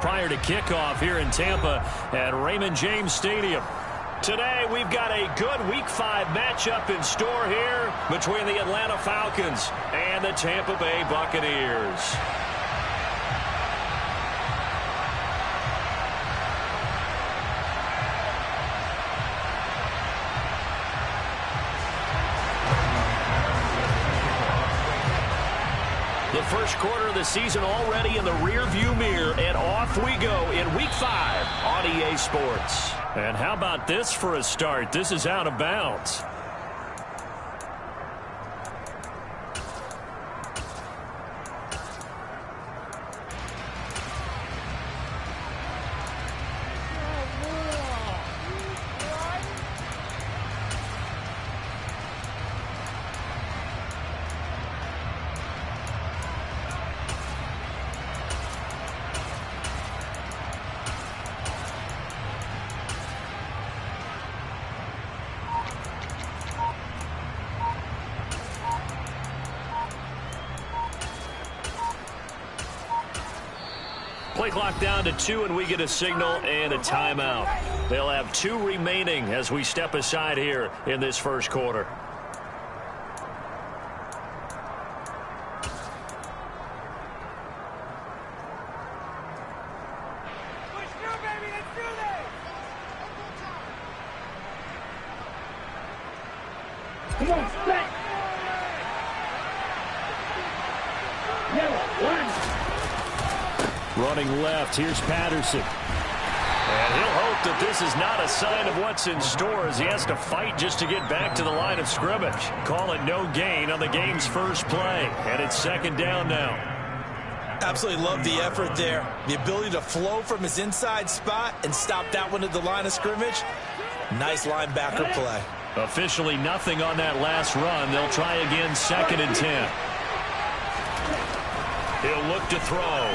prior to kickoff here in Tampa at Raymond James Stadium. Today, we've got a good Week 5 matchup in store here between the Atlanta Falcons and the Tampa Bay Buccaneers. The first quarter of the season already in the rearview mirror, and off we go in Week 5 on EA Sports. And how about this for a start? This is out of bounds. Play clock down to 2, and we get a signal and a timeout. They'll have 2 remaining as we step aside here in this first quarter. Come on, back. Running left, here's Patterson. And he'll hope that this is not a sign of what's in store as he has to fight just to get back to the line of scrimmage. Call it no gain on the game's first play. And it's second down now. Absolutely love the effort there. The ability to flow from his inside spot and stop that one at the line of scrimmage. Nice linebacker play. Officially nothing on that last run. They'll try again, 2nd and 10. He'll look to throw.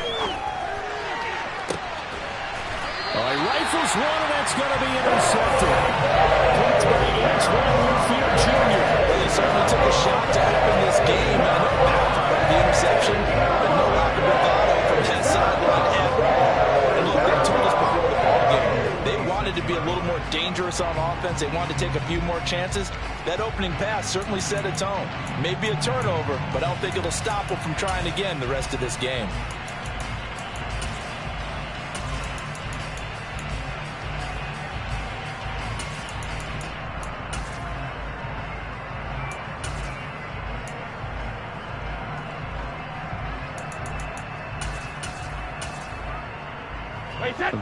He rifles one, and that's going to be intercepted. Picked by Antoine Winfield Jr. Well, they certainly took a shot to open this game. I know it backfired the interception, but no lack of bravado from that sideline at all. And look, they told us before the ball game, they wanted to be a little more dangerous on offense. They wanted to take a few more chances. That opening pass certainly set a tone. Maybe a turnover, but I don't think it'll stop them from trying again the rest of this game.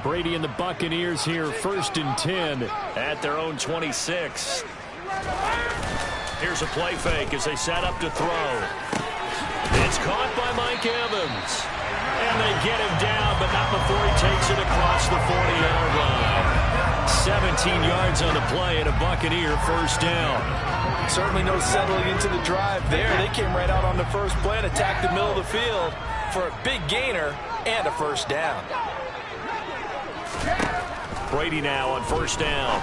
Brady and the Buccaneers here, 1st and 10 at their own 26. Here's a play fake as they set up to throw. It's caught by Mike Evans. And they get him down, but not before he takes it across the 40-yard line. 17 yards on the play and a Buccaneer first down. Certainly no settling into the drive there. They came right out on the first play and attacked the middle of the field for a big gainer and a first down. Brady now on first down.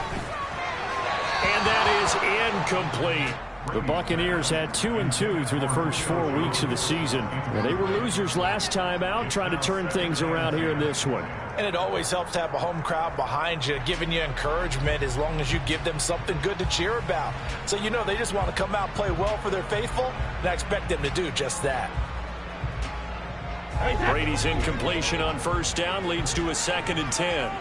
And that is incomplete. The Buccaneers had 2-2 through the first 4 weeks of the season. And they were losers last time out, trying to turn things around here in this one. And it always helps to have a home crowd behind you, giving you encouragement as long as you give them something good to cheer about. So you know they just want to come out and play well for their faithful, and I expect them to do just that. Brady's incompletion on first down leads to a 2nd and 10.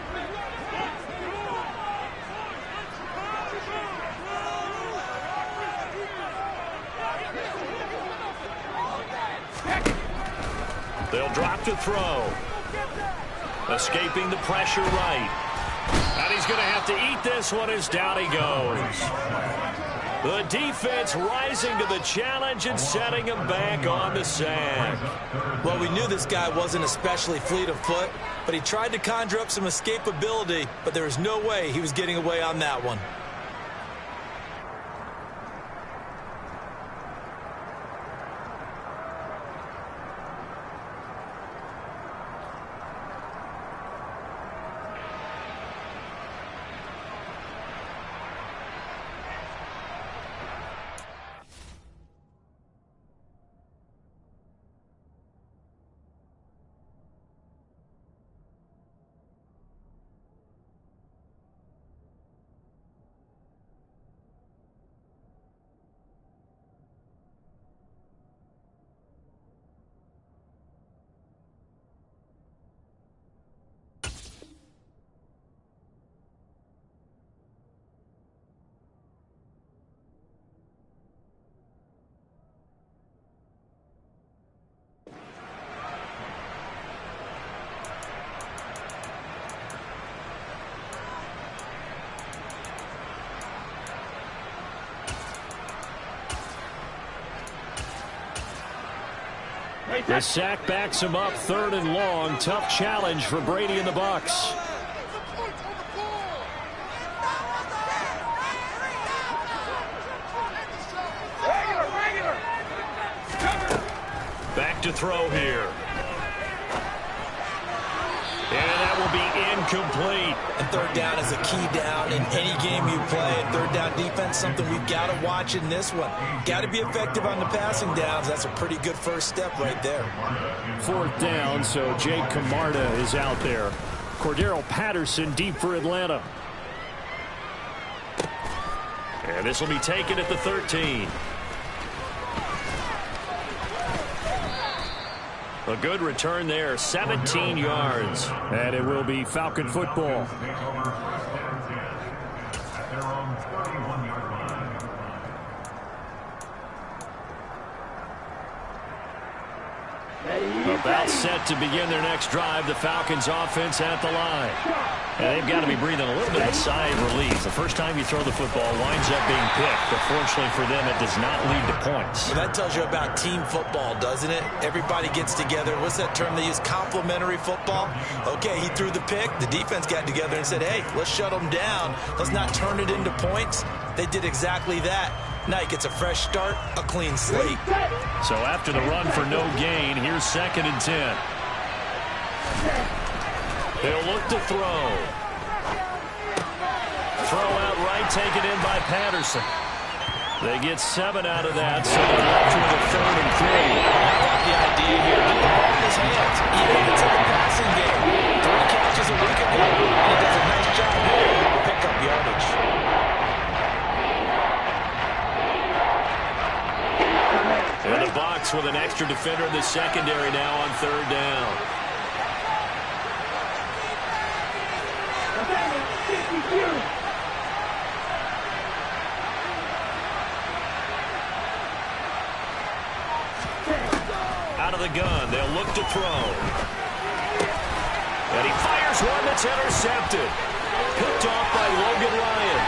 They'll drop to throw. Escaping the pressure right. And he's going to have to eat this one as down he goes. The defense rising to the challenge and setting him back on the sack. Well, we knew this guy wasn't especially fleet of foot, but he tried to conjure up some escapability, but there was no way he was getting away on that one. The sack backs him up, 3rd and long. Tough challenge for Brady and the Bucs. Back to throw here. And that will be incomplete. And 3rd down is a key down in any game you play. And 3rd down defense, something we've got to watch in this one. Got to be effective on the passing downs. That's a pretty good first step right there. 4th down, so Jake Camarda is out there. Cordero Patterson deep for Atlanta. And this will be taken at the 13. A good return there, 17 yards. And it will be Falcon football. About set to begin their next drive. The Falcons offense at the line. And they've got to be breathing a little bit of a sigh of relief. The first time you throw the football winds up being picked, but fortunately for them, it does not lead to points. Well, that tells you about team football, doesn't it? Everybody gets together. What's that term they use? Complementary football? Okay, he threw the pick. The defense got together and said, hey, let's shut them down. Let's not turn it into points. They did exactly that. Now he gets a fresh start, a clean slate. So after the run for no gain, here's 2nd and 10. They'll look to throw. Throw out right, taken in by Patterson. They get 7 out of that, so they're left with a 3rd and 3. I like the idea here. Get the ball in his hands. Even if it's in the passing game. 3 catches a week ago, and he does a nice job here to pick up yardage. And the Bucs with an extra defender in the secondary now on 3rd down. Out of the gun, they'll look to throw. And he fires one that's intercepted. Picked off by Logan Ryan.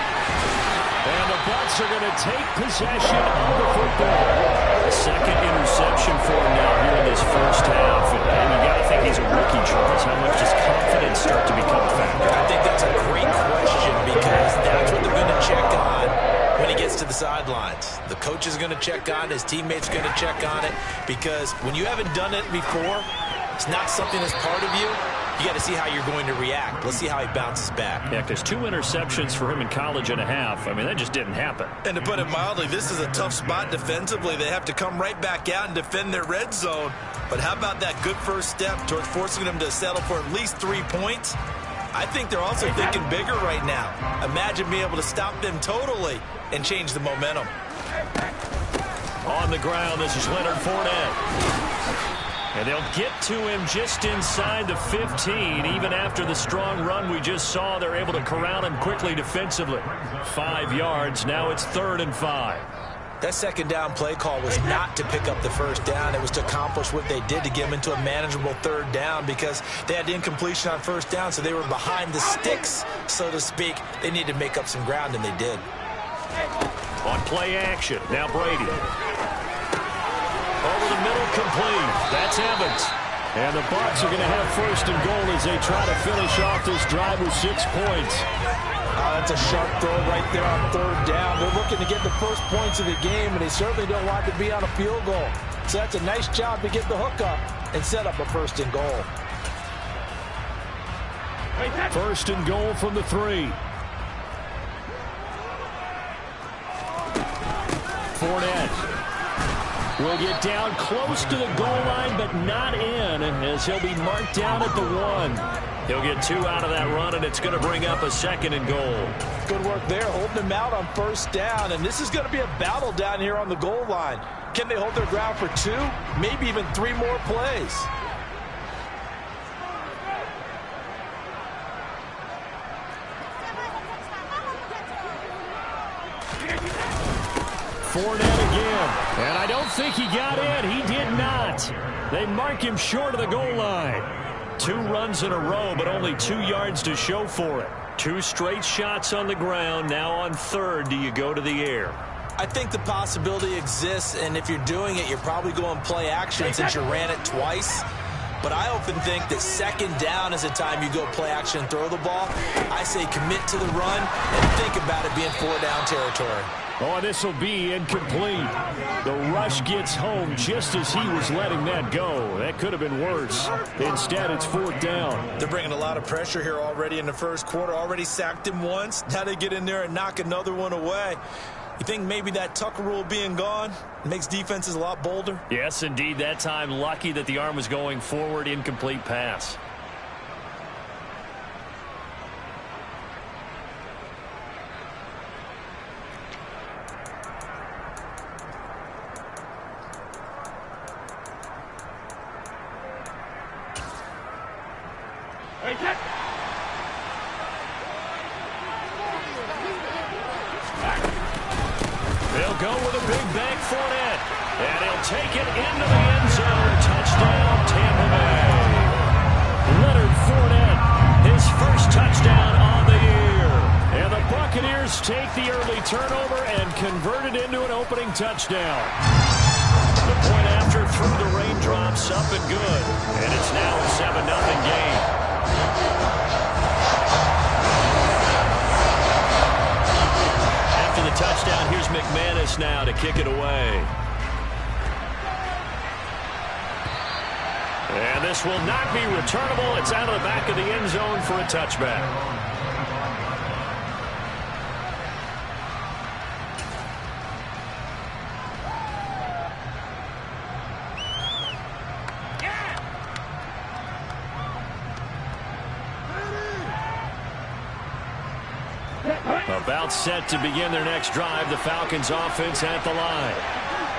And the Bucs are going to take possession of the football. A 2nd interception for him now here in this first half. And you got to think he's a rookie, Charles. How much does confidence start to become a factor? I think that's a great question because that's what they're going to check on when he gets to the sidelines. The coach is going to check on it. His teammates are going to check on it because when you haven't done it before, it's not something that's part of you. You got to see how you're going to react. Let's see how he bounces back. Yeah, because 2 interceptions for him in college and a half. I mean, that just didn't happen. And to put it mildly, this is a tough spot defensively. They have to come right back out and defend their red zone. But how about that good first step towards forcing them to settle for at least 3 points? I think they're also thinking bigger right now. Imagine being able to stop them totally and change the momentum. On the ground, this is Leonard Fournette. And they'll get to him just inside the 15. Even after the strong run we just saw, they're able to corral him quickly defensively. 5 yards. Now it's 3rd and 5. That 2nd down play call was not to pick up the 1st down. It was to accomplish what they did to get them into a manageable 3rd down because they had incompletion on 1st down, so they were behind the sticks, so to speak. They needed to make up some ground, and they did. On play action, now Brady. Over the middle, complete. That's Evans. And the Bucs are going to have 1st and goal as they try to finish off this drive with 6 points. That's a sharp throw right there on 3rd down. They're looking to get the first points of the game, and they certainly don't want to be on a field goal. So that's a nice job to get the hook up and set up a 1st and goal. 1st and goal from the 3. Fournette will get down close to the goal line, but not in, as he'll be marked down at the 1. He'll get 2 out of that run, and it's going to bring up a 2nd and goal. Good work there, holding him out on 1st down, and this is going to be a battle down here on the goal line. Can they hold their ground for 2, maybe even 3 more plays? Fournette again, and I don't think he got in. He did not. They mark him short of the goal line. 2 runs in a row, but only 2 yards to show for it. 2 straight shots on the ground. Now on 3rd, do you go to the air? I think the possibility exists, and if you're doing it, you're probably going play action since you ran it twice. But I often think that second down is the time you go play action and throw the ball. I say commit to the run and think about it being 4-down territory. Oh, this will be incomplete. The rush gets home just as he was letting that go. That could have been worse. Instead, it's 4th down. They're bringing a lot of pressure here already in the first quarter. Already sacked him once. Now they get in there and knock another one away. You think maybe that Tucker rule being gone makes defenses a lot bolder? Yes, indeed. That time, lucky that the arm was going forward. Incomplete pass. They'll go with a big bank Fournette. And he'll take it into the end zone. Touchdown, Tampa Bay. Leonard Fournette, his first touchdown on the year. And the Buccaneers take the early turnover and convert it into an opening touchdown. The point after through the raindrops, up and good. And it's now a 7-0 game. The touchdown. Here's McManus now to kick it away. And this will not be returnable. It's out of the back of the end zone for a touchback. About set to begin their next drive. The Falcons offense at the line.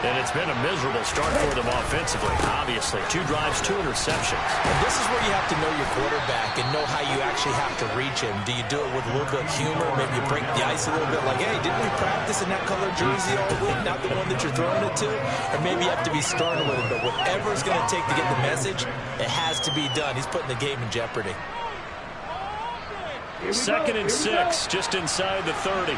And it's been a miserable start for them offensively, obviously. 2 drives, 2 interceptions. And this is where you have to know your quarterback and know how you actually have to reach him. Do you do it with a little bit of humor? Maybe you break the ice a little bit like, hey, didn't we practice in that color jersey all week? Not the one that you're throwing it to? Or maybe you have to be stern with him. But whatever it's going to take to get the message, it has to be done. He's putting the game in jeopardy. 2nd and 6, just inside the 30.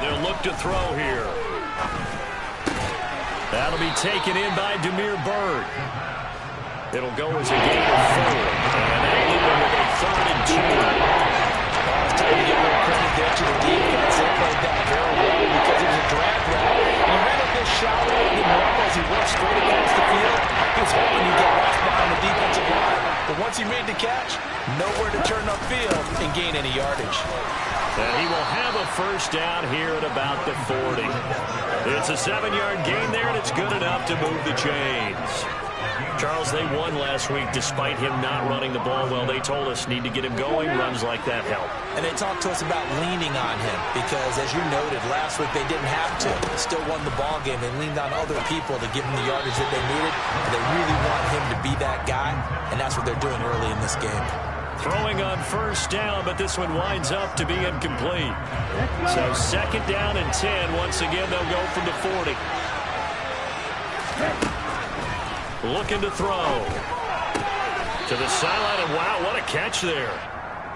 They'll look to throw here. That'll be taken in by Damiere Byrd. It'll go as a gain of 4. And they leave them with a 3rd and 2. It's time to give a little credit there to the defense. They played that very well because it was a drag route. And he ran up this shot route and as he went straight across the field, he was hoping he'd get lost behind the defensive line. But once he made the catch, nowhere to turn upfield and gain any yardage. And he will have a 1st down here at about the 40. It's a 7-yard gain there, and it's good enough to move the chains. Charles, they won last week despite him not running the ball well. They told us need to get him going. Runs like that help. And they talked to us about leaning on him because, as you noted, last week they didn't have to. They still won the ball game. They leaned on other people to give him the yardage that they needed. But they really want him to be that guy, and that's what they're doing early in this game. Throwing on 1st down, but this one winds up to be incomplete. So 2nd down and 10. Once again, they'll go from the 40. Looking to throw. To the sideline, and wow, what a catch there.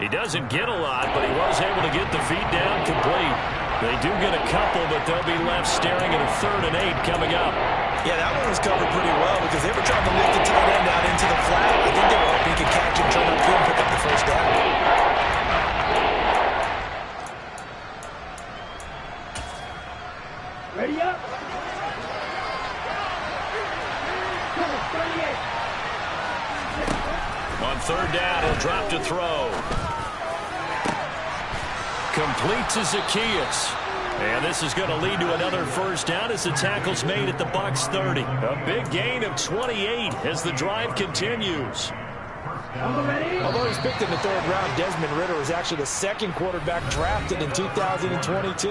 He doesn't get a lot, but he was able to get the feet down complete. They do get a couple, but they'll be left staring at a 3rd and 8 coming up. Yeah, that one was covered pretty well because they were trying to lift the tight end out into the flat. I think they were hoping he could catch him, turn upfield, and pick up the 1st down. Ready up. On 3rd down, he'll drop to throw. Complete to Zacchaeus. And this is going to lead to another 1st down as the tackle's made at the Bucs 30. A big gain of 28 as the drive continues. Although he's picked in the 3rd round, Desmond Ridder is actually the 2nd quarterback drafted in 2022.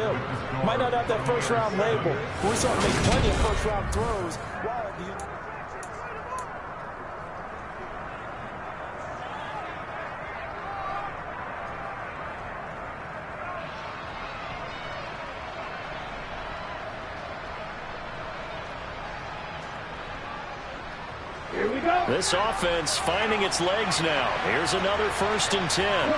Might not have that 1st round label, but we saw him make plenty of 1st round throws. This offense finding its legs now. Here's another 1st and 10.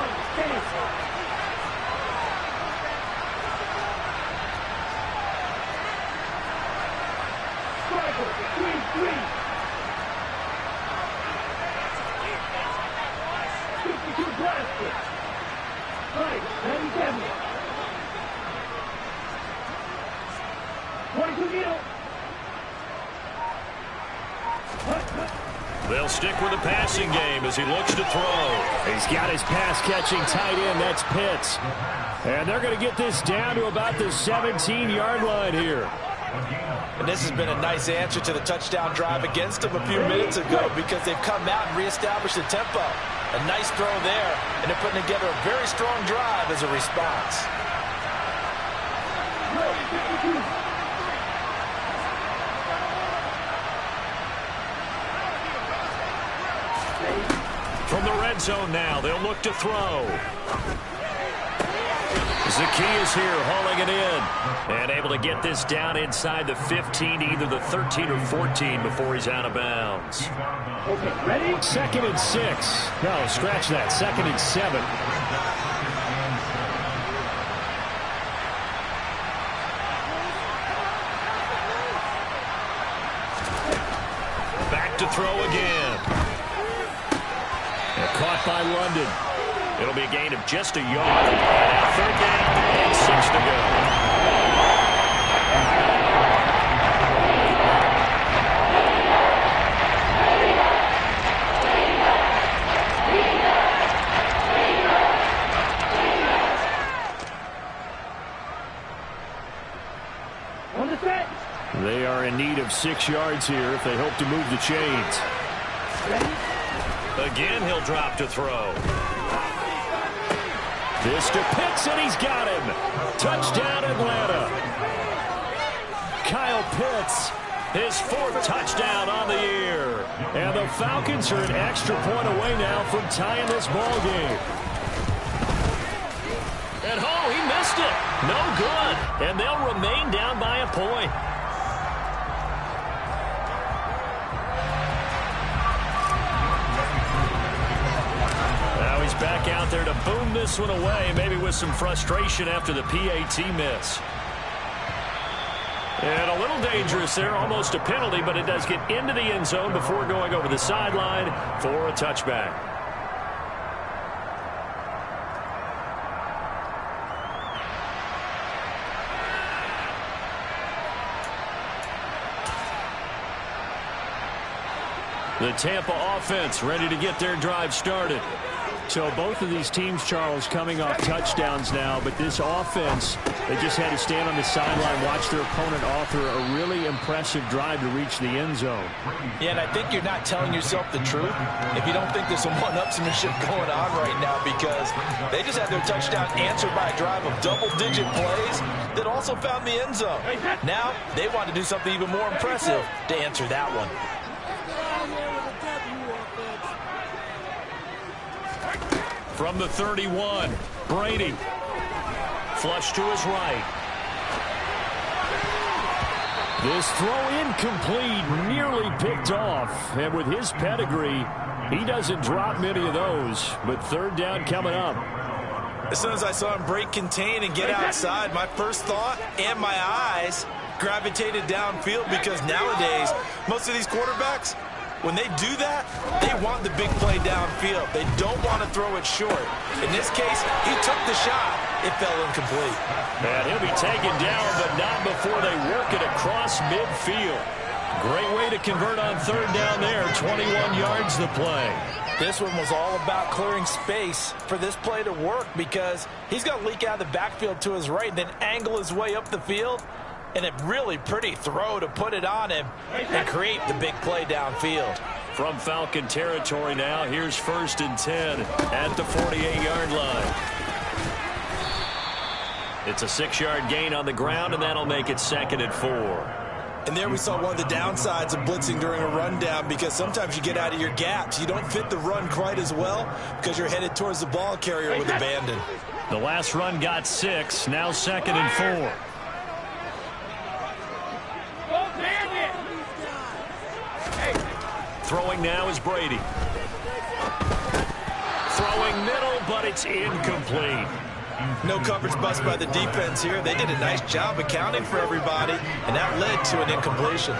They'll stick with the passing game as he looks to throw. He's got his pass-catching tight end. That's Pitts. And they're going to get this down to about the 17-yard line here. And this has been a nice answer to the touchdown drive against them a few minutes ago because they've come out and reestablished the tempo. A nice throw there, and they're putting together a very strong drive as a response. From the red zone now, they'll look to throw. Zacchaeus here hauling it in. And able to get this down inside the 15, either the 13 or 14 before he's out of bounds. Okay, ready? 2nd and 6. No, scratch that. 2nd and 7. Back to throw again. And caught by London. It'll be a gain of just a yard. And 3rd down and 6 to go. On the set. They are in need of 6 yards here if they hope to move the chains. Again, he'll drop to throw. This to Pitts, and he's got him. Touchdown, Atlanta. Kyle Pitts, his 4th touchdown on the year. And the Falcons are an extra point away now from tying this ball game. And oh, he missed it. No good. And they'll remain down by a point. Back out there to boom this one away, maybe with some frustration after the PAT miss. And a little dangerous there, almost a penalty, but it does get into the end zone before going over the sideline for a touchback. The Tampa offense ready to get their drive started. So both of these teams, Charles, coming off touchdowns now, but this offense, they just had to stand on the sideline, watch their opponent author a really impressive drive to reach the end zone. Yeah, and I think you're not telling yourself the truth if you don't think there's some one-upsmanship going on right now, because they just had their touchdown answered by a drive of double-digit plays that also found the end zone. Now they want to do something even more impressive to answer that one. From the 31, Brady. Flush to his right. This throw incomplete, nearly picked off. And with his pedigree, he doesn't drop many of those. But 3rd down coming up. As soon as I saw him break contain and get outside, my first thought and my eyes gravitated downfield, because nowadays, most of these quarterbacks, when they do that, they want the big play downfield. They don't want to throw it short. In this case, he took the shot. It fell incomplete. And he'll be taken down, but not before they work it across midfield. Great way to convert on 3rd down there. 21 yards the play. This one was all about clearing space for this play to work, because he's going to leak out of the backfield to his right, then angle his way up the field. And a really pretty throw to put it on him and create the big play downfield. From Falcon territory now, here's 1st and 10 at the 48-yard line. It's a 6-yard gain on the ground, and that'll make it 2nd and 4. And there we saw one of the downsides of blitzing during a rundown, because sometimes you get out of your gaps. You don't fit the run quite as well because you're headed towards the ball carrier with abandon. The last run got 6, now 2nd and 4. Throwing now is Brady. Throwing middle, but it's incomplete. No coverage bust by the defense here. They did a nice job accounting for everybody, and that led to an incompletion.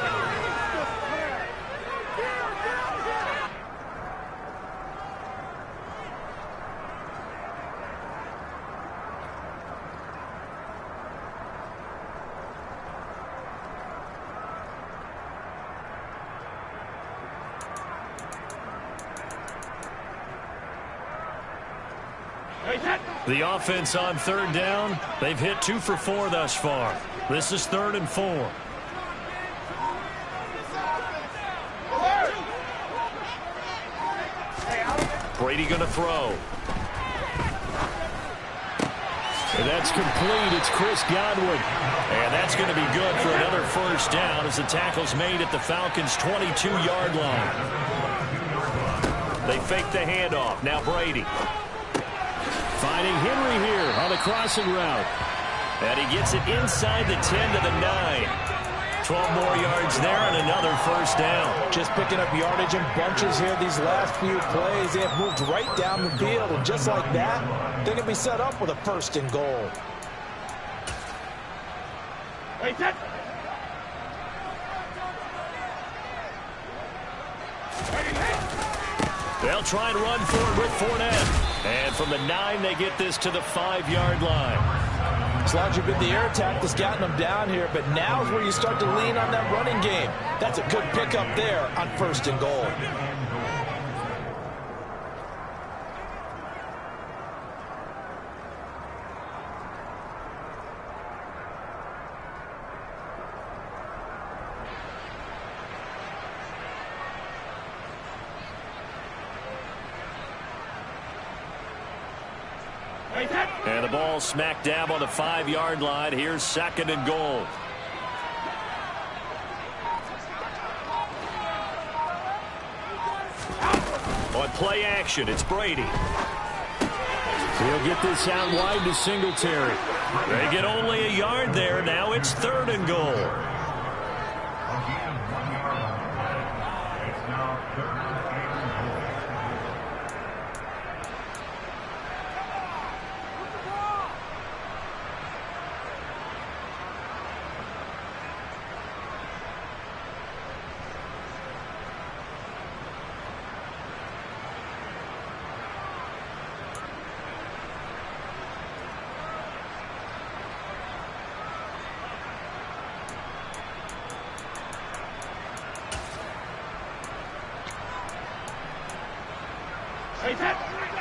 The offense on third down, they've hit 2 for 4 thus far. This is 3rd and 4. Brady going to throw. And that's complete. It's Chris Godwin. And that's going to be good for another first down as the tackle's made at the Falcons' 22-yard line. They fake the handoff. Now Brady. Finding Henry here on the crossing route. And he gets it inside the 10 to the 9. 12 more yards there and another first down. Just picking up yardage in bunches here these last few plays. They have moved right down the field, and just like that, they're going to be set up with a 1st and goal. They'll try and run forward with Fournette. And from the 9, they get this to the 5-yard line. It's largely been the air attack that's gotten them down here, but now's where you start to lean on that running game. That's a good pickup there on 1st and goal. And the ball smack dab on the 5-yard line. Here's 2nd and goal. On play action, it's Brady. He'll get this out wide to Singletary. They get only a yard there. Now it's 3rd and goal.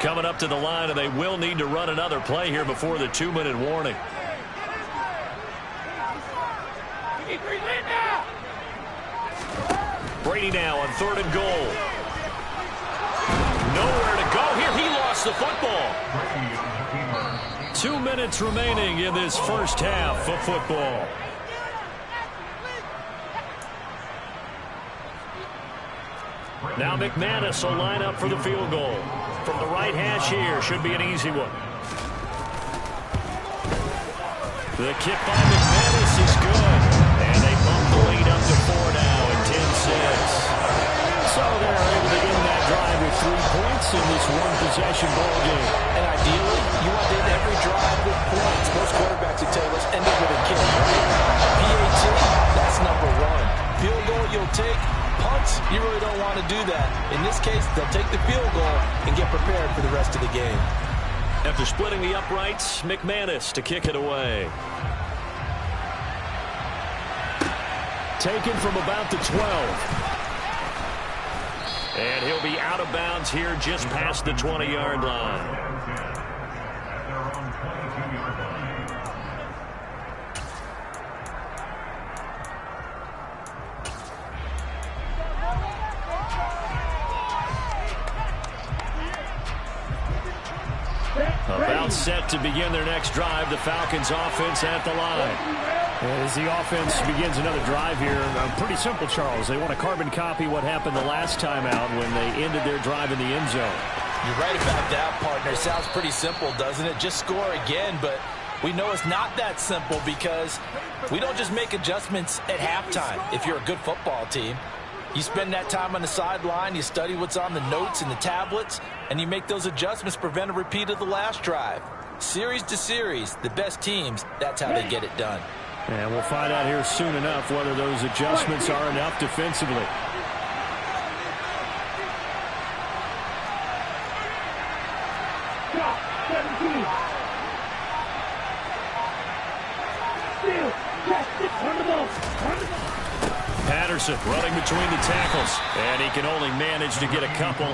Coming up to the line, and they will need to run another play here before the 2-minute warning. Brady now on 3rd and goal. Nowhere to go here. He lost the football. 2 minutes remaining in this first half of football. Now McManus will line up for the field goal. From the right hash here, should be an easy one. The kick by McManus is good. And they bump the lead up to 4 now at 10-6. So they're able to end that drive with 3 points in this one-possession ball game. And ideally, you want to end every drive with points. Most quarterbacks would tell us end it with a kick, right? PAT, that's number 1. Field goal you'll take. Punts, you really don't want to do that. In this case, they'll take the field goal and get prepared for the rest of the game. After splitting the uprights, McManus to kick it away. Taken from about the 12. And he'll be out of bounds here just past the 20-yard line. About set to begin their next drive. The Falcons offense at the line. As the offense begins another drive here, pretty simple, Charles. They want to carbon copy what happened the last time out when they ended their drive in the end zone. You're right about that, partner. Sounds pretty simple, doesn't it? Just score again, but we know it's not that simple because we don't just make adjustments at halftime if you're a good football team. You spend that time on the sideline, you study what's on the notes and the tablets, and you make those adjustments to prevent a repeat of the last drive. Series to series, the best teams, that's how they get it done. And we'll find out here soon enough whether those adjustments are enough defensively. Patterson running between the tackles, and he can only manage to get a couple.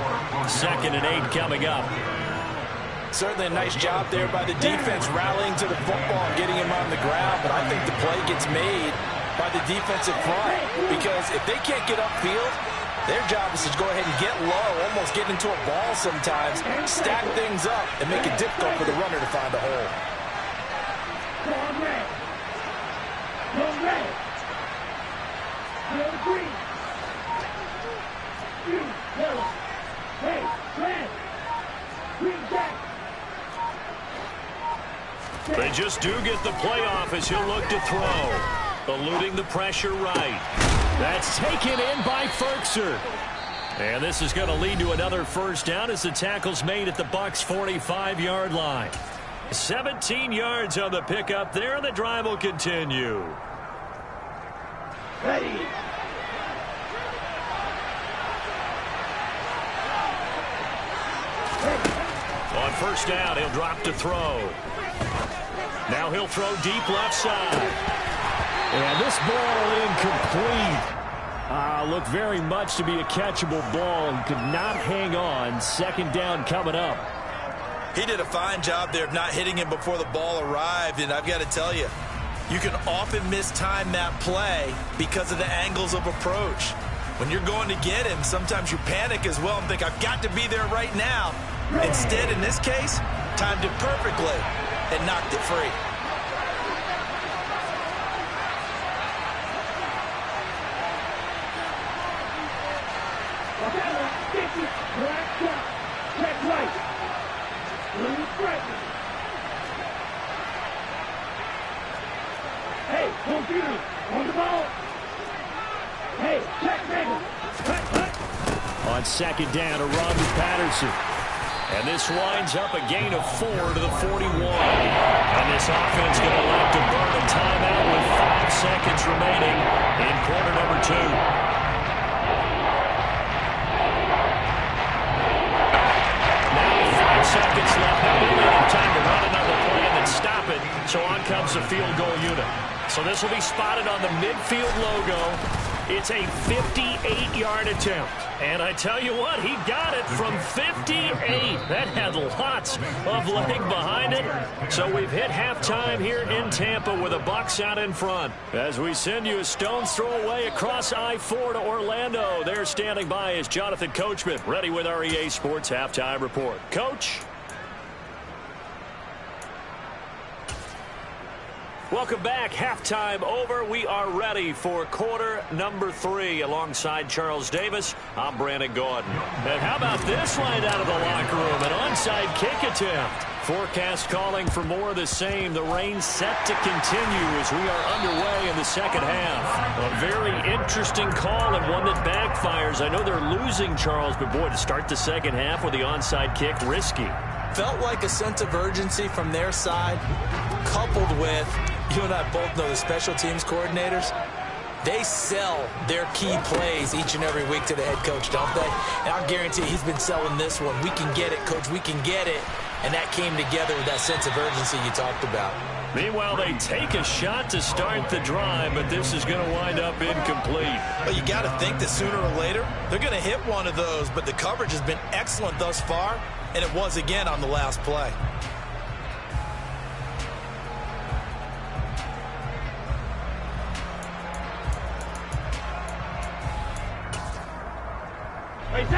2nd and 8 coming up. Certainly a nice job there by the defense rallying to the football and getting him on the ground, but I think the play gets made by the defensive front because if they can't get upfield, their job is to go ahead and get low, almost get into a ball sometimes, stack things up, and make it difficult for the runner to find a hole. They just do get the playoff as he'll look to throw. Eluding the pressure right. That's taken in by Ferkser. And this is going to lead to another first down as the tackle's made at the Bucs 45-yard line. 17 yards on the pickup there, and the drive will continue. Ready. On first down, he'll drop to throw. Now he'll throw deep left side. And this ball incomplete. Looked very much to be a catchable ball. He could not hang on. 2nd down coming up. He did a fine job there of not hitting him before the ball arrived, and I've got to tell you, you can often mistime that play because of the angles of approach. When you're going to get him, sometimes you panic as well and think, I've got to be there right now. Instead, in this case, timed it perfectly and knocked it free. Hey, computer, on the ball. Hey, check, nigga. On 2nd down, a run with Patterson. And this winds up a gain of 4 to the 41. And this offense going to like to burn a timeout with 5 seconds remaining in quarter number 2. Now 5 seconds left. Now we have time to run another play and then stop it. So on comes the field goal unit. So this will be spotted on the midfield logo. It's a 58-yard attempt. And I tell you what, he got it from 58. That had lots of leg behind it. So we've hit halftime here in Tampa with the Bucs out in front. As we send you a stone's throw away across I-4 to Orlando. There standing by is Jonathan Coachman, ready with our EA Sports Halftime Report. Coach? Welcome back. Halftime over. We are ready for quarter number 3. Alongside Charles Davis, I'm Brandon Gordon. And how about this right out of the locker room? An onside kick attempt. Forecast calling for more of the same. The rain set to continue as we are underway in the second half. A very interesting call and one that backfires. I know they're losing, Charles, but boy, to start the second half with the onside kick, risky. Felt like a sense of urgency from their side, coupled with, you and I both know the special teams coordinators, they sell their key plays each and every week to the head coach, don't they? And I'll guarantee he's been selling this one. We can get it, coach, we can get it. And that came together with that sense of urgency you talked about. Meanwhile, they take a shot to start the drive, but this is going to wind up incomplete. Well, you got to think that sooner or later, they're going to hit one of those, but the coverage has been excellent thus far, and it was again on the last play.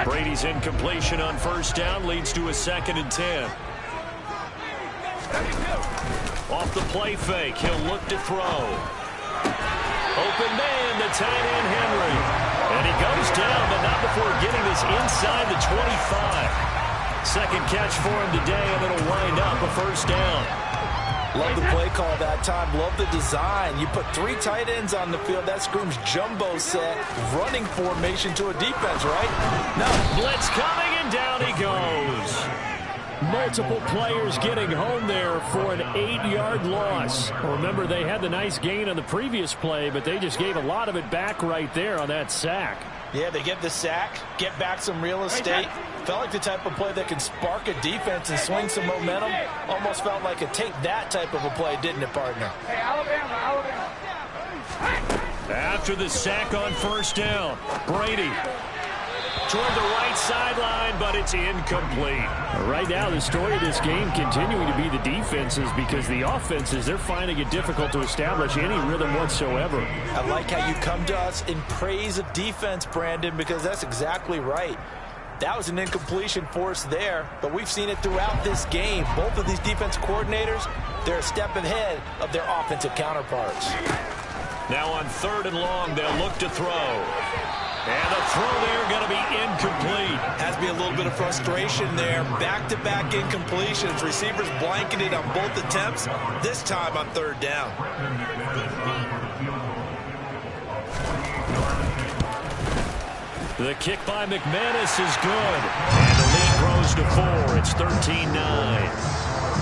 Brady's incompletion on first down leads to a 2nd and 10. Off the play fake, he'll look to throw. Open man, the tight end Henry. And he goes down, but not before getting this inside the 25. Second catch for him today, and it'll wind up a first down. Love the play call that time. Love the design. You put 3 tight ends on the field. That screams jumbo set, running formation to a defense, right? No. Blitz coming, and down he goes. Multiple players getting home there for an 8-yard loss. Remember, they had the nice gain on the previous play, but they just gave a lot of it back right there on that sack. Yeah, they get the sack, get back some real estate. Felt like the type of play that can spark a defense and swing some momentum. Almost felt like a take that type of a play, didn't it, partner? Hey, Alabama. After the sack on first down, Brady toward the right sideline, but it's incomplete. Right now, the story of this game continuing to be the defenses, because the offenses, they're finding it difficult to establish any rhythm whatsoever. I like how you come to us in praise of defense, Brandon, because that's exactly right. That was an incompletion for us there, but we've seen it throughout this game. Both of these defense coordinators, they're a step ahead of their offensive counterparts. Now on 3rd and long, they'll look to throw. And the throw there going to be incomplete. Has to be a little bit of frustration there. Back-to-back incompletions. Receivers blanketed on both attempts, this time on 3rd down. The kick by McManus is good. And the lead grows to 4. It's 13-9.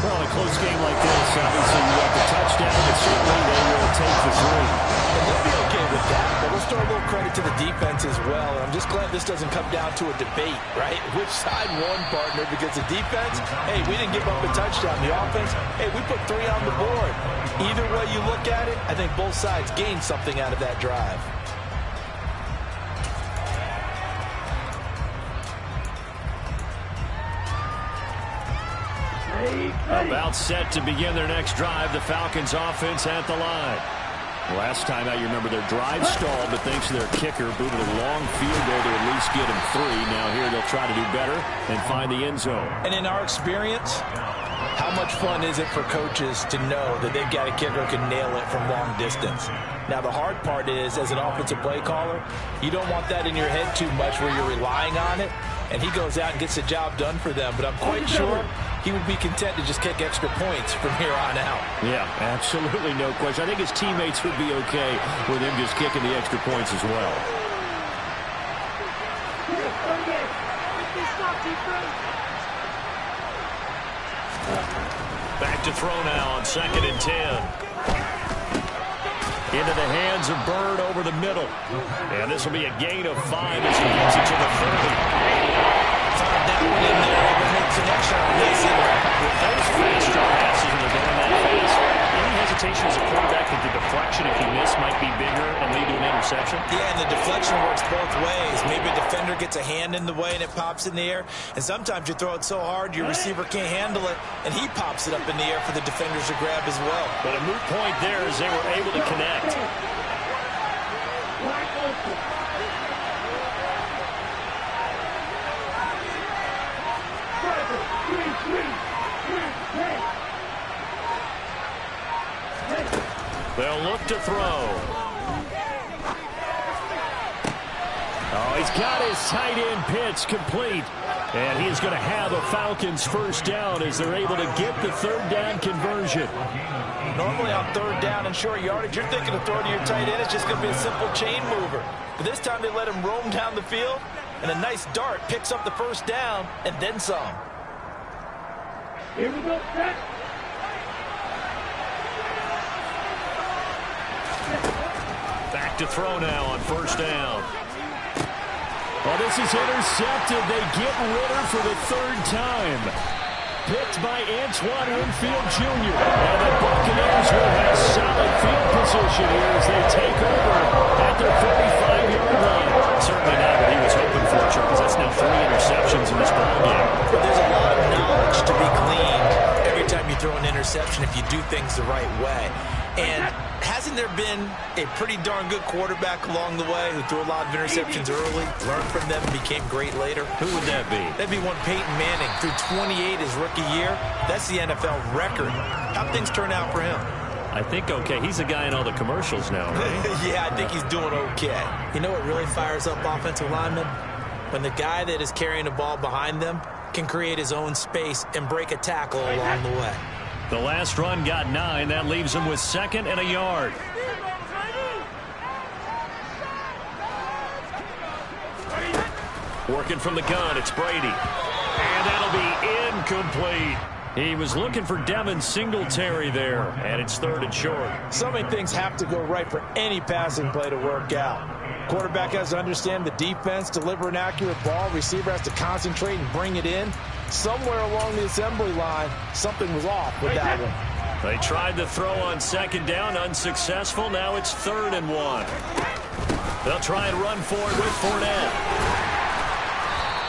Well, in a close game like this, obviously you got the touchdown, but certainly they will take the 3. And they'll be okay with that, but let's throw a little credit to the defense as well. And I'm just glad this doesn't come down to a debate, right? Which side won, partner? Because the defense, hey, we didn't give up a touchdown. The offense, hey, we put 3 on the board. Either way you look at it, I think both sides gained something out of that drive. About set to begin their next drive, the Falcons offense at the line. Last time out, you remember their drive stalled, but thanks to their kicker, booted a long field goal to at least get them 3. Now here they'll try to do better and find the end zone. And in our experience, how much fun is it for coaches to know that they've got a kicker who can nail it from long distance? Now, the hard part is, as an offensive play caller, you don't want that in your head too much where you're relying on it, and he goes out and gets the job done for them. But I'm quite sure he would be content to just kick extra points from here on out. Yeah, absolutely no question. I think his teammates would be okay with him just kicking the extra points as well. Back to throw now on 2nd and 10. Into the hands of Bird over the middle. And this will be a gain of 5 as he gets it to the 30. Found that one in there. Able to make connection on this. With those faster passes and they're going that fast, any hesitation as a quarterback that the deflection, if you miss, might be bigger and lead to an interception? Yeah, and the deflection works both ways. Maybe a defender gets a hand in the way and it pops in the air. And sometimes you throw it so hard your receiver can't handle it, and he pops it up in the air for the defenders to grab as well. But a moot point there as they were able to connect. They'll look to throw. Oh, he's got his tight end pitch complete. And he's going to have a Falcons first down as they're able to get the 3rd down conversion. Normally on 3rd down and short yardage, you're thinking of throwing to your tight end. It's just going to be a simple chain mover. But this time they let him roam down the field, and a nice dart picks up the first down and then some. Here we go, set. Back to throw now on 1st down. Well, this is intercepted. They get Ritter for the 3rd time. Picked by Antoine Winfield Jr. And the Buccaneers will have solid field position here as they take over at their 35-yard line. Certainly not what he was hoping for, Charles. That's now 3 interceptions in this ballgame. But there's a lot of knowledge to be gleaned every time you throw an interception if you do things the right way. And hasn't there been a pretty darn good quarterback along the way who threw a lot of interceptions early, learned from them, and became great later? Who would that be? That'd be one Peyton Manning. Threw 28 his rookie year. That's the NFL record. How'd things turn out for him? I think okay. He's the guy in all the commercials now, right? Yeah, I think he's doing okay. You know what really fires up offensive linemen? When the guy that is carrying the ball behind them can create his own space and break a tackle along the way. The last run got 9. That leaves him with 2nd and a yard. Working from the gun, it's Brady. And that'll be incomplete. He was looking for Devin Singletary there, and it's 3rd and short. So many things have to go right for any passing play to work out. Quarterback has to understand the defense, deliver an accurate ball. Receiver has to concentrate and bring it in. Somewhere along the assembly line, something was off with that one. They tried to throw on 2nd down, unsuccessful. Now it's 3rd and 1. They'll try and run for it with Fournette.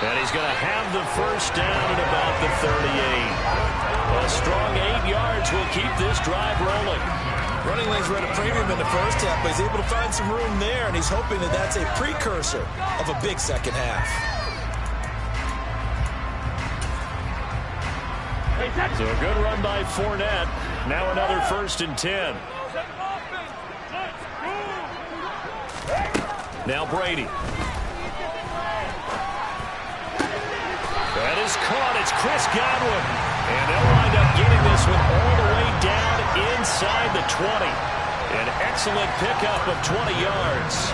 And he's going to have the 1st down at about the 38. A strong 8 yards will keep this drive rolling. Running lanes were at a premium in the first half, but he's able to find some room there, and he's hoping that that's a precursor of a big second half. So a good run by Fournette. Now another 1st and 10. Now Brady. That is caught. It's Chris Godwin. And they'll wind up getting this one all the way down inside the 20. An excellent pickup of 20 yards.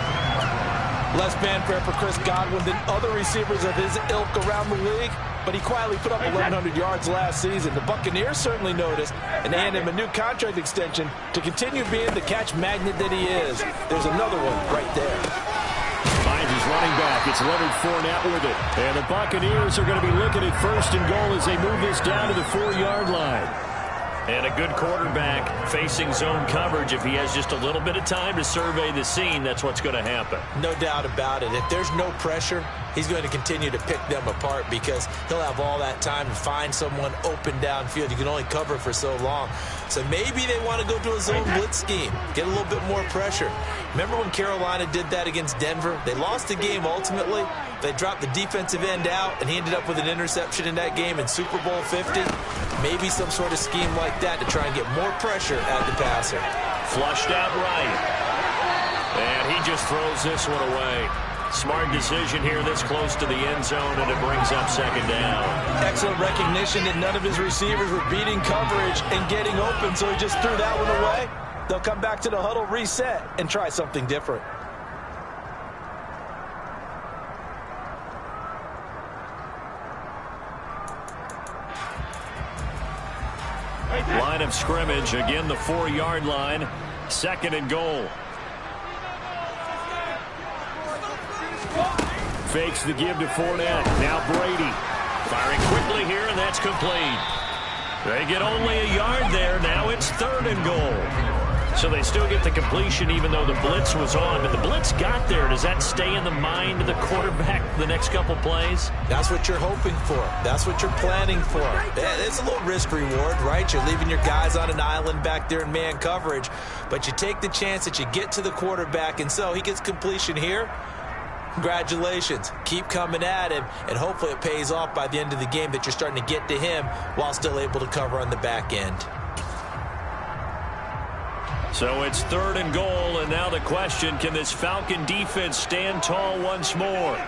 Less fanfare for Chris Godwin than other receivers of his ilk around the league, but he quietly put up 1,100 yards last season. The Buccaneers certainly noticed, and they handed him a new contract extension to continue being the catch magnet that he is. There's another one right there. Finds his running back. It's Leonard Fournette with it. And the Buccaneers are going to be looking at 1st and goal as they move this down to the 4-yard line. And a good quarterback facing zone coverage. If he has just a little bit of time to survey the scene, that's what's going to happen. No doubt about it. If there's no pressure, he's going to continue to pick them apart because he'll have all that time to find someone open downfield. You can only cover for so long. So maybe they want to go to a zone blitz scheme, get a little bit more pressure. Remember when Carolina did that against Denver? They lost the game ultimately. They dropped the defensive end out, and he ended up with an interception in that game in Super Bowl 50. Maybe some sort of scheme like that to try and get more pressure at the passer. Flushed out right. And he just throws this one away. Smart decision here this close to the end zone, and it brings up 2nd down. Excellent recognition that none of his receivers were beating coverage and getting open, so he just threw that one away. They'll come back to the huddle, reset, and try something different. Line of scrimmage, again the 4-yard line, 2nd and goal. Fakes the give to Fournette. Now Brady. Firing quickly here, and that's complete. They get only a yard there. Now it's 3rd and goal. So they still get the completion even though the blitz was on. But the blitz got there. Does that stay in the mind of the quarterback the next couple plays? That's what you're hoping for. That's what you're planning for. It's a little risk reward, right? You're leaving your guys on an island back there in man coverage. But you take the chance that you get to the quarterback, and so he gets completion here. Congratulations. Keep coming at him, and hopefully it pays off by the end of the game that you're starting to get to him while still able to cover on the back end. So it's 3rd and goal, and now the question, can this Falcon defense stand tall once more?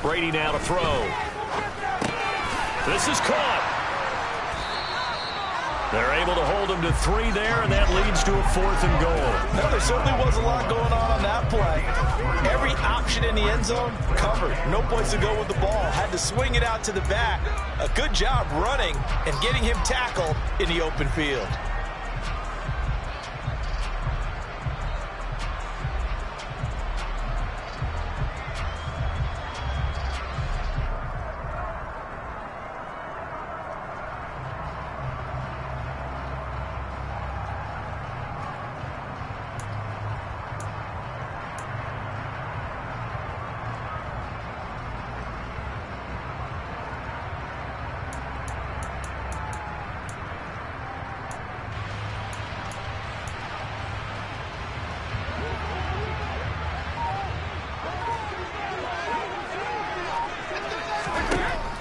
Brady now to throw. This is caught. They're able to hold him to 3 there, and that leads to a 4th and goal. Well, there certainly was a lot going on that play. Every option in the end zone covered. No place to go with the ball. Had to swing it out to the back. A good job running and getting him tackled in the open field.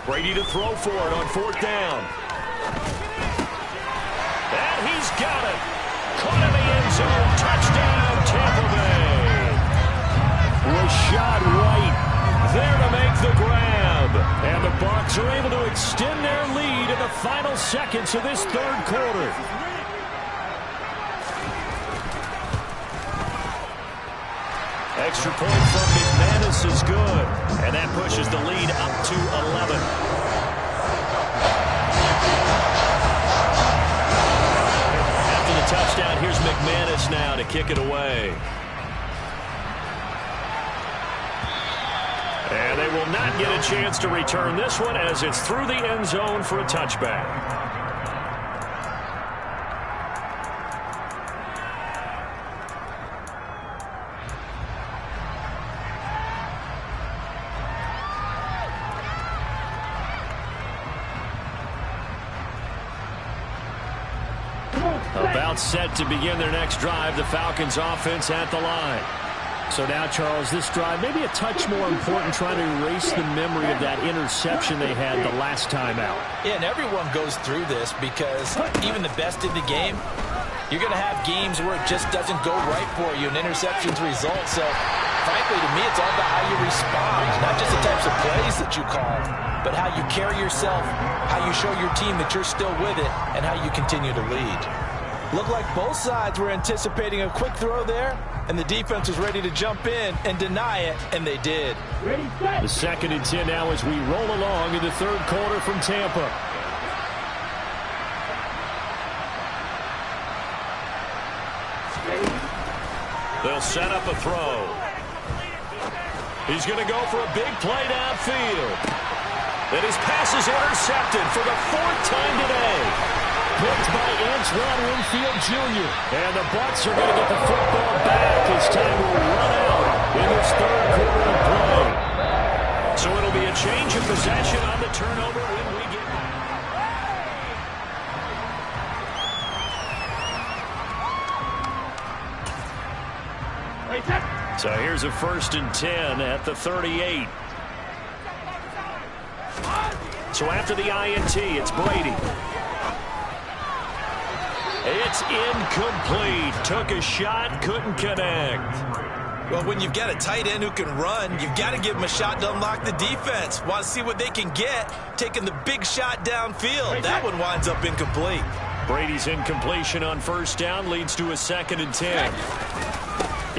Brady to throw for it on 4th down. And he's got it. Caught in the end zone. Touchdown, Tampa Bay. Rashad White there to make the grab. And the Bucs are able to extend their lead in the final seconds of this third quarter. Extra point from McManus is good. And that pushes the lead up to 11. After the touchdown, here's McManus now to kick it away. And they will not get a chance to return this one as it's through the end zone for a touchback. About set to begin their next drive, the Falcons offense at the line. So now, Charles, this drive maybe a touch more important, trying to erase the memory of that interception they had the last time out. Yeah, and everyone goes through this because even the best in the game, you're going to have games where it just doesn't go right for you, and interceptions result. So, frankly, to me, it's all about how you respond, not just the types of plays that you call, but how you carry yourself, how you show your team that you're still with it, and how you continue to lead. Looked like both sides were anticipating a quick throw there, and the defense was ready to jump in and deny it, and they did. The 2nd and 10 now as we roll along in the third quarter from Tampa. They'll set up a throw. He's going to go for a big play downfield. And his pass is intercepted for the 4th time today. Picked by Atl Bucs Jr. And the Bucs are going to get the football back as time will run out in this third quarter of play. So it'll be a change of possession on the turnover when we get back. So here's a 1st and 10 at the 38. So after the INT, it's Brady. It's incomplete. Took a shot, couldn't connect. Well, when you've got a tight end who can run, you've got to give him a shot to unlock the defense. Want to see what they can get, taking the big shot downfield. That one winds up incomplete. Brady's incompletion on 1st down leads to a 2nd and 10.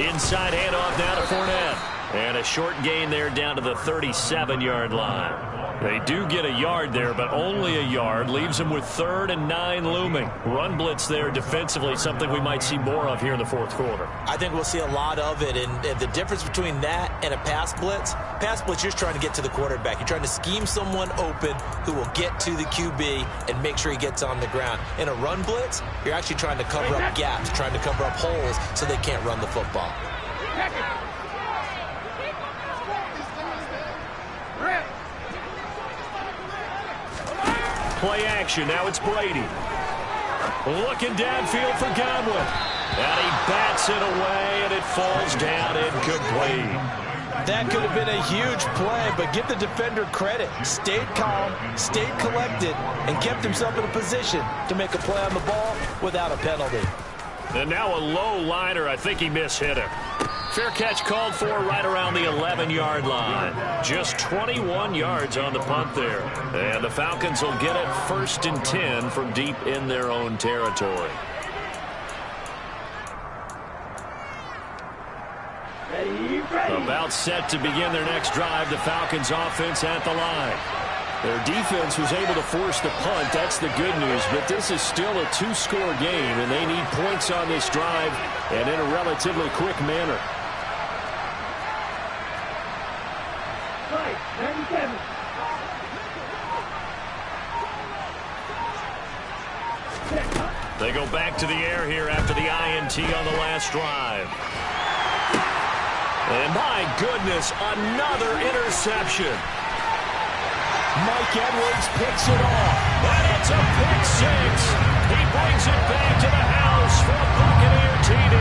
Inside handoff now to Fournette. And a short gain there down to the 37-yard line. They do get a yard there, but only a yard. Leaves them with 3rd and 9 looming. Run blitz there defensively, something we might see more of here in the 4th quarter. I think we'll see a lot of it, and the difference between that and a pass blitz, you're just trying to get to the quarterback. You're trying to scheme someone open who will get to the QB and make sure he gets on the ground. In a run blitz, you're actually trying to cover up gaps, trying to cover up holes so they can't run the football. Play action. Now it's Brady. Looking downfield for Godwin. And he bats it away, and it falls down incomplete. That could have been a huge play, but give the defender credit. Stayed calm, stayed collected, and kept himself in a position to make a play on the ball without a penalty. And now a low liner. I think he mishit him. Fair catch called for right around the 11-yard line. Just 21 yards on the punt there. And the Falcons will get it 1st and 10 from deep in their own territory. About set to begin their next drive, the Falcons offense at the line. Their defense was able to force the punt. That's the good news. But this is still a 2-score game, and they need points on this drive and in a relatively quick manner. They go back to the air here after the INT on the last drive. And my goodness, another interception. Mike Edwards picks it off. And it's a pick six. He brings it back to the house for a Buccaneer TD.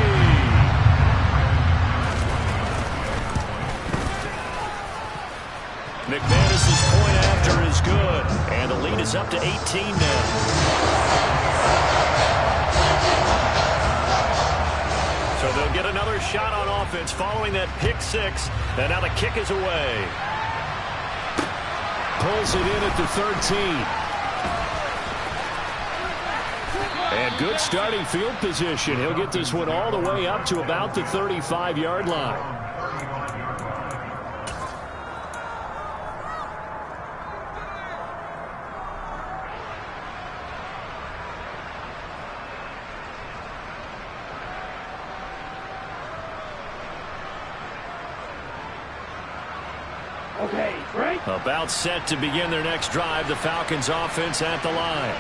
McManus's point after is good. And the lead is up to 18 now. shot on offense following that pick six, and now the kick is away. Pulls it in at the 13. And good starting field position. He'll get this one all the way up to about the 35-yard line. Okay, break. About set to begin their next drive. The Falcons offense at the line.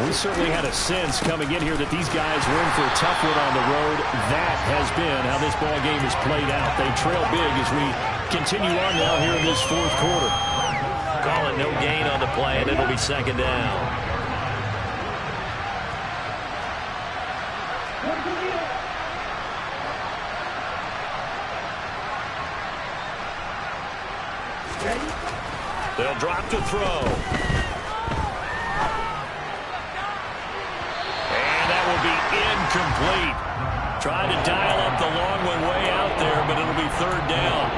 We certainly had a sense coming in here that these guys were in for a tough one on the road. That has been how this ball game has played out. They trail big as we continue on now here in this fourth quarter. Call it no gain on the play, and it'll be second down. They'll drop to throw. And that will be incomplete. Trying to dial up the long one way out there, but it'll be third down.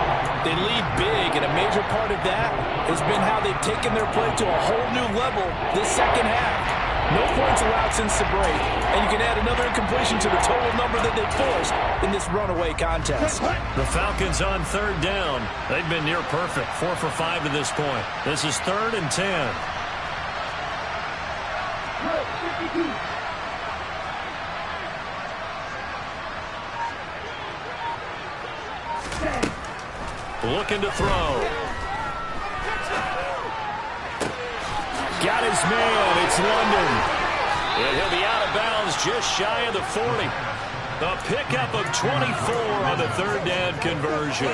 They lead big, and a major part of that has been how they've taken their play to a whole new level this second half. No points allowed since the break, and you can add another incompletion to the total number that they forced in this runaway contest. The Falcons on third down. They've been near perfect, 4 for 5 to this point. This is 3rd and 10. Looking to throw. Got his man. It's London. And he'll be out of bounds just shy of the 40. A pickup of 24 on the third down conversion.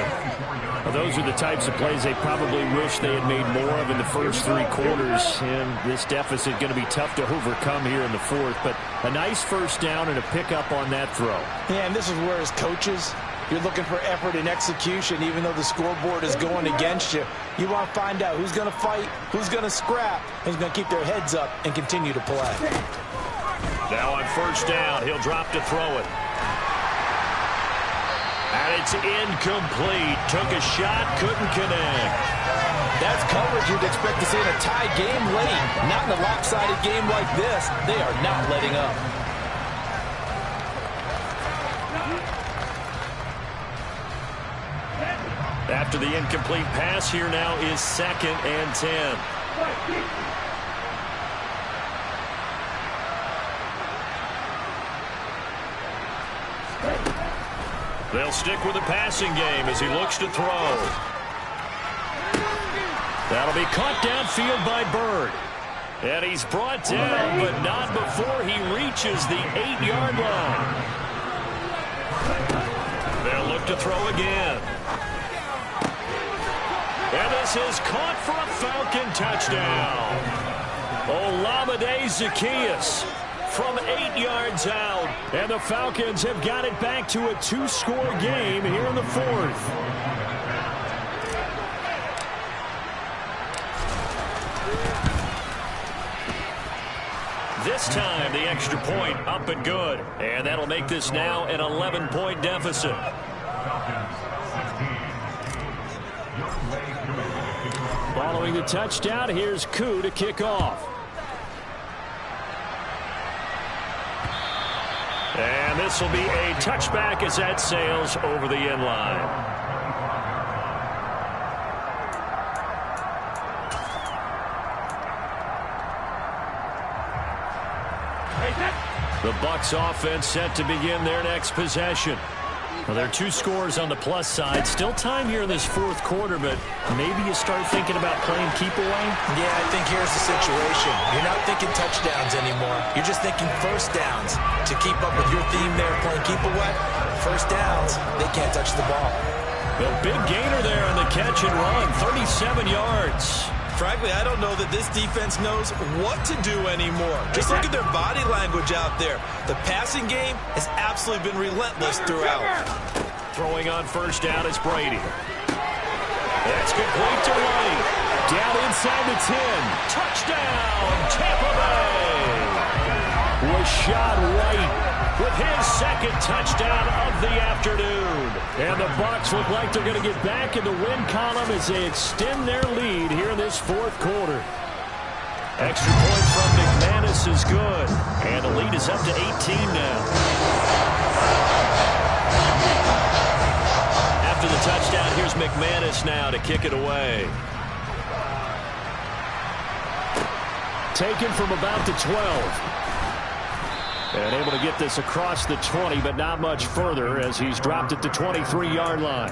Well, those are the types of plays they probably wish they had made more of in the first 3 quarters. And this deficit going to be tough to overcome here in the fourth. But a nice first down and a pickup on that throw. Yeah, and this is where as coaches, you're looking for effort and execution, even though the scoreboard is going against you. You want to find out who's going to fight, who's going to scrap, who's going to keep their heads up and continue to play. Now on first down, he'll drop to throw it. And it's incomplete. Took a shot, couldn't connect. That's coverage you'd expect to see in a tie game late. Not in a lopsided game like this. They are not letting up. After the incomplete pass, here now is 2nd and 10. They'll stick with the passing game as he looks to throw. That'll be caught downfield by Bird. And he's brought down, but not before he reaches the 8-yard line. They'll look to throw again. And this is caught for a Falcon touchdown. Olamide Zaccheaus from 8 yards out. And the Falcons have got it back to a 2-score game here in the fourth. This time, the extra point up and good. And that'll make this now an 11-point deficit. Following the touchdown, here's Koo to kick off. And this will be a touchback as that sails over the end line. The Bucs offense set to begin their next possession. Well, there are 2 scores on the plus side. Still time here in this fourth quarter, but maybe you start thinking about playing keep away? Yeah, I think here's the situation. You're not thinking touchdowns anymore. You're just thinking first downs. To keep up with your theme there, playing keep away, first downs, they can't touch the ball. The big gainer there on the catch and run, 37 yards. Frankly, I don't know that this defense knows what to do anymore. Just look at their body language out there. The passing game has absolutely been relentless throughout. Throwing on first down is Brady. That's complete to White. Down inside the 10. Touchdown, Tampa Bay. Was shot right. with his second touchdown of the afternoon. And the Bucs look like they're going to get back in the win column as they extend their lead here in this fourth quarter. Extra point from McManus is good. And the lead is up to 18 now. After the touchdown, here's McManus now to kick it away. Taken from about the 12. And able to get this across the 20, but not much further as he's dropped at the 23-yard line.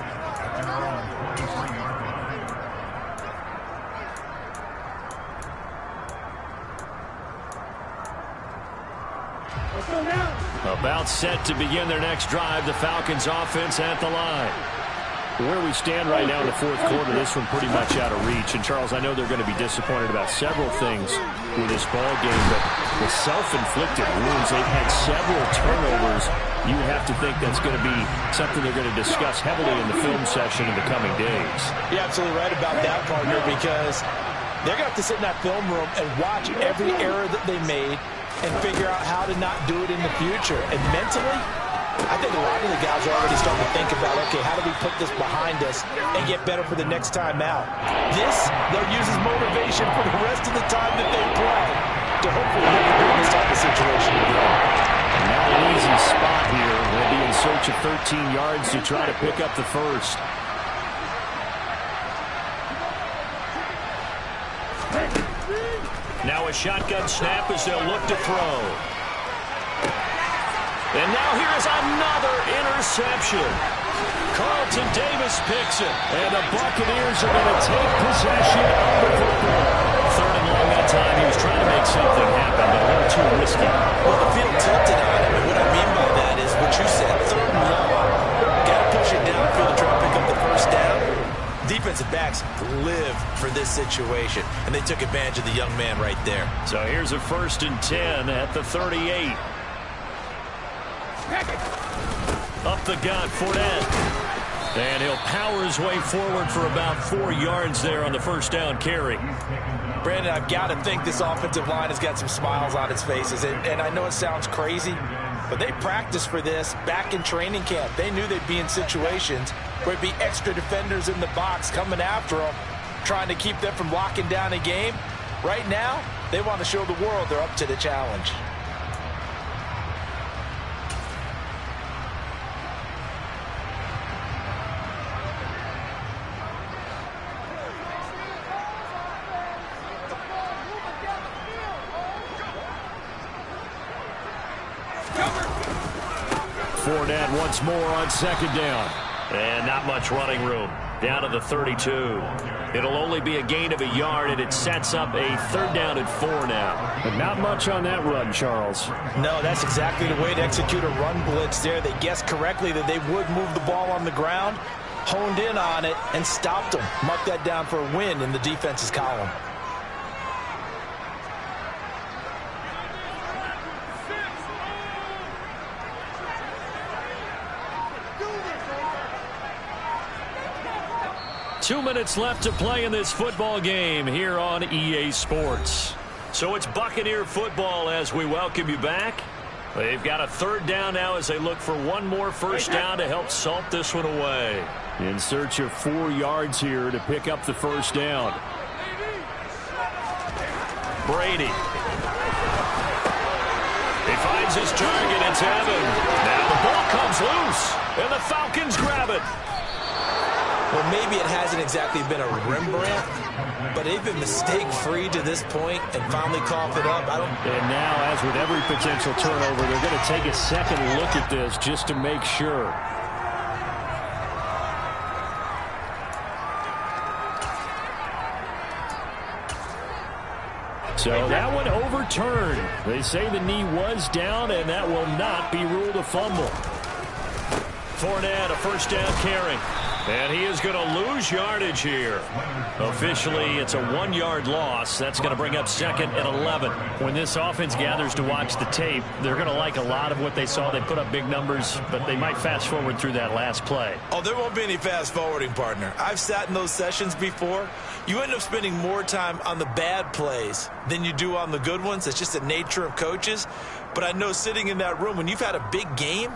About set to begin their next drive. The Falcons offense at the line. Where we stand right now in the fourth quarter, this one pretty much out of reach. And, Charles, I know they're going to be disappointed about several things with this ball game, but with self-inflicted wounds, they've had several turnovers. You would have to think that's going to be something they're going to discuss heavily in the film session in the coming days. You're absolutely right about that, partner, because they're going to have to sit in that film room and watch every error that they made and figure out how to not do it in the future. And mentally, I think a lot of the guys are already starting to think about, okay, how do we put this behind us and get better for the next time out? This, they'll use as motivation for the rest of the time that they play to hopefully never be in this type of situation again. Now an easy spot here. They'll be in search of 13 yards to try to pick up the first. Now a shotgun snap as they'll look to throw. And now here is another interception. Carlton Davis picks it. And the Buccaneers are going to take possession of the football. Third and long that time. He was trying to make something happen, but a little too risky. Well, the field tilted on him, and what I mean by that is what you said, third and long. Got to push it downfield to try to pick up the first down. Defensive backs live for this situation, and they took advantage of the young man right there. So here's a 1st and 10 at the 38. Up the gut, Fournette. And he'll power his way forward for about 4 yards there on the first down carry. Brandon, I've got to think this offensive line has got some smiles on its faces. And I know it sounds crazy, but they practiced for this back in training camp. They knew they'd be in situations where it'd be extra defenders in the box coming after them, trying to keep them from locking down a game. Right now, they want to show the world they're up to the challenge. Fournette once more on second down. And not much running room. Down to the 32. It'll only be a gain of a yard, and it sets up a 3rd down and 4 now. But not much on that run, Charles. No, that's exactly the way to execute a run blitz there. They guessed correctly that they would move the ball on the ground, honed in on it, and stopped them. Mark that down for a win in the defense's column. Two minutes left to play in this football game here on EA Sports. So it's Buccaneer football as we welcome you back. They've got a 3rd down now as they look for one more first down to help salt this one away. In search of 4 yards here to pick up the first down. Brady. He finds his target. It's Evan. Now the ball comes loose, and the Falcons grab it. Well, maybe it hasn't exactly been a Rembrandt, but they've been mistake-free to this point and finally coughed it up. And now, as with every potential turnover, they're going to take a second look at this just to make sure. So that one overturned. They say the knee was down, and that will not be ruled a fumble. Fournette, a first down carry. And he is going to lose yardage here. Officially, it's a 1-yard loss. That's going to bring up 2nd and 11. When this offense gathers to watch the tape, they're going to like a lot of what they saw. They put up big numbers, but they might fast forward through that last play. Oh, there won't be any fast forwarding, partner. I've sat in those sessions before. You end up spending more time on the bad plays than you do on the good ones. It's just the nature of coaches. But I know sitting in that room, when you've had a big game,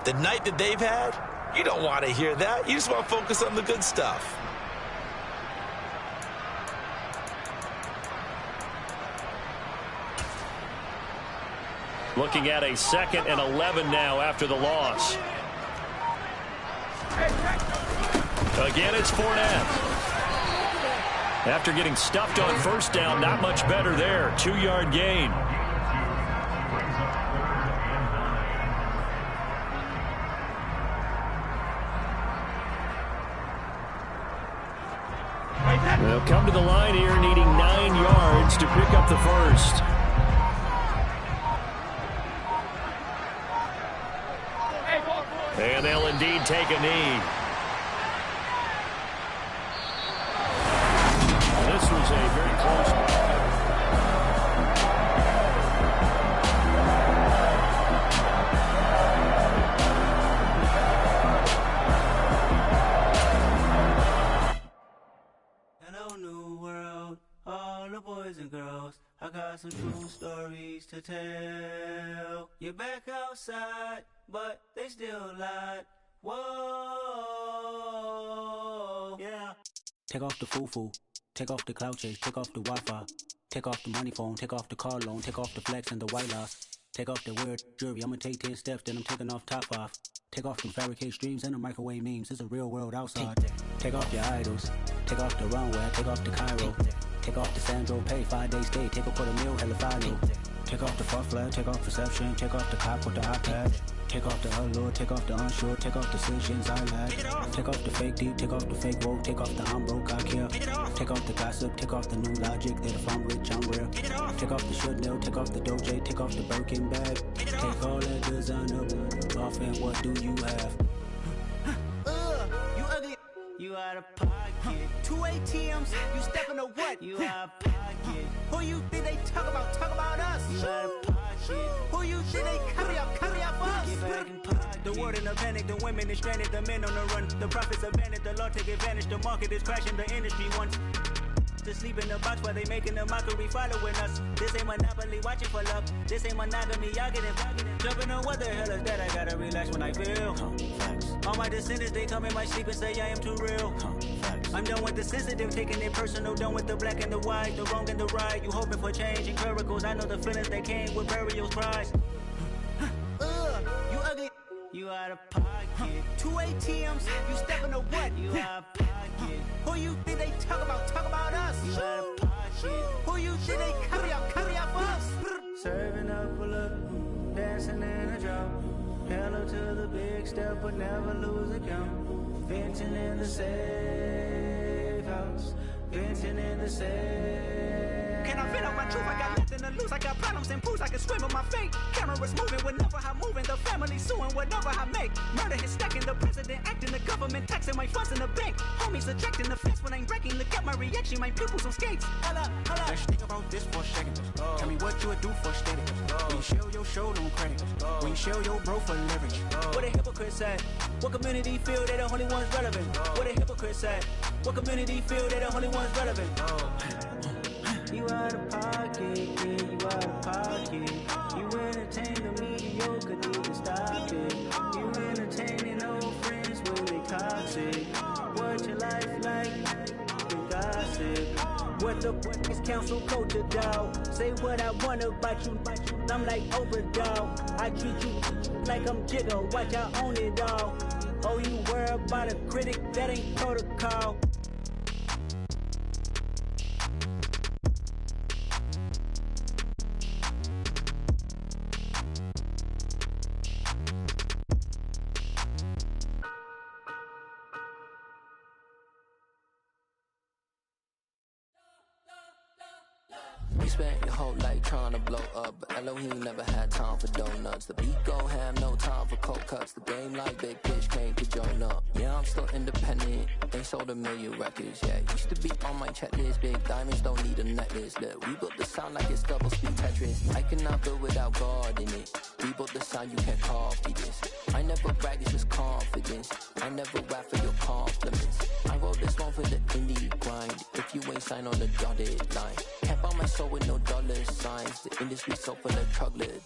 the night that they've had, you don't want to hear that. You just want to focus on the good stuff. Looking at a 2nd and 11 now after the loss. Again, it's Fournette. After getting stuffed on first down, not much better there. 2-yard gain. They'll come to the line here, needing 9 yards to pick up the first. And they'll indeed take a knee. This was a very close one. Hello, new world, all the boys and girls. I got some true stories to tell. You're back outside, but they still lied. Whoa, yeah. Take off the foo-foo, take off the cloud chase, take off the Wi-Fi, take off the money phone, take off the car loan, take off the flex and the white loss. Take off the weird jewelry, I'ma take 10 steps, then I'm taking off top 5. Take off the fabricated streams and the microwave memes, it's a real world outside. Take off your idols, take off the runway, take off the Cairo. Take off the Sandro pay, 5-day stay, take a $250,000, hella follow. Take off the far flag, take off perception, take off the cop with the iPad. Take off the allure, take off the unsure, take off the decisions I lack. Take off the fake deep, take off the fake woke, take off the I'm broke, I care. Take off the gossip, take off the new logic that if I'm rich, I'm real. Take off the Chanel, take off the Doja, take off the Birkin bag. Take all that designer off and what do you have? You ugly. You out of pocket. 2 ATMs, you stepping to what? You out of pocket. Who you think they talk about? Talk about us. You out of pocket. Who you think they carry up for us? Get back in pocket. The world in a panic, the women is stranded, the men on the run. The profits abandoned, the law take advantage. The market is crashing, the industry wants to sleep in the box while they making a mockery following us. This ain't Monopoly, watching for love. This ain't monogamy, y'all getting jumping on what the hell is that? I gotta relax when I feel. All my descendants, they come in my sleep and say I am too real. I'm done with the sensitive, taking it personal. Done with the black and the white, the wrong and the right. You hoping for change and miracles. I know the feelings that came with burial cries. You ugly. You out of pocket. 2 ATMs, you stepping to what? You out of pocket. Who you think they talk about? Talk about us. You out of pocket. Who you think they carry up for us? Serving up a look, dancing in a drop. Hello to the big step, but never lose a count. Venting in the safe house. Venting in the safe. Can I vent out my truth? I got nothing to lose. I got problems and pools. I can swim with my fate. Cameras moving whenever I'm moving. The family suing whatever I make. Murder is stacking. The president acting. The government taxing my funds in the bank. Homies ejecting the fence when I'm breaking. Look at my reaction. My pupils on skates. Holla, holla. Let's think about this for a second. Tell me what you would do for static. When you show your show, no credit. When you show your bro for leverage. What a hypocrite said. What community feel they the only ones relevant? What a hypocrite said. What community feel they the only ones relevant? You out of pocket, yeah, you out of pocket. You entertain the mediocre, need to stop it. You entertaining old friends when they toxic. What your life like? You gossip. What the fuck is council culture, dog? Say what I want about you, I'm like overdog. I treat you like I'm Jigga, watch I own it all. Oh, you worry about a critic, that ain't protocol. You spent your whole life trying to blow up, but Elohim never had time for donuts. The beat go ham, no time for cold cuts. The game like Big Pitch came to join up. Yeah, I'm still independent, ain't sold a million records, yeah. Used to be on my checklist, big diamonds don't need a necklace. Look, we built the sound like it's double speed Tetris. I cannot build without God in it. We built the sound, you can't copy this. I never brag, it's just confidence. I never rap for your compliments. I wrote this one for the indie grind. If you ain't signed on the dotted line, can't buy my soul with no dollar signs. The industry so full of chocolate.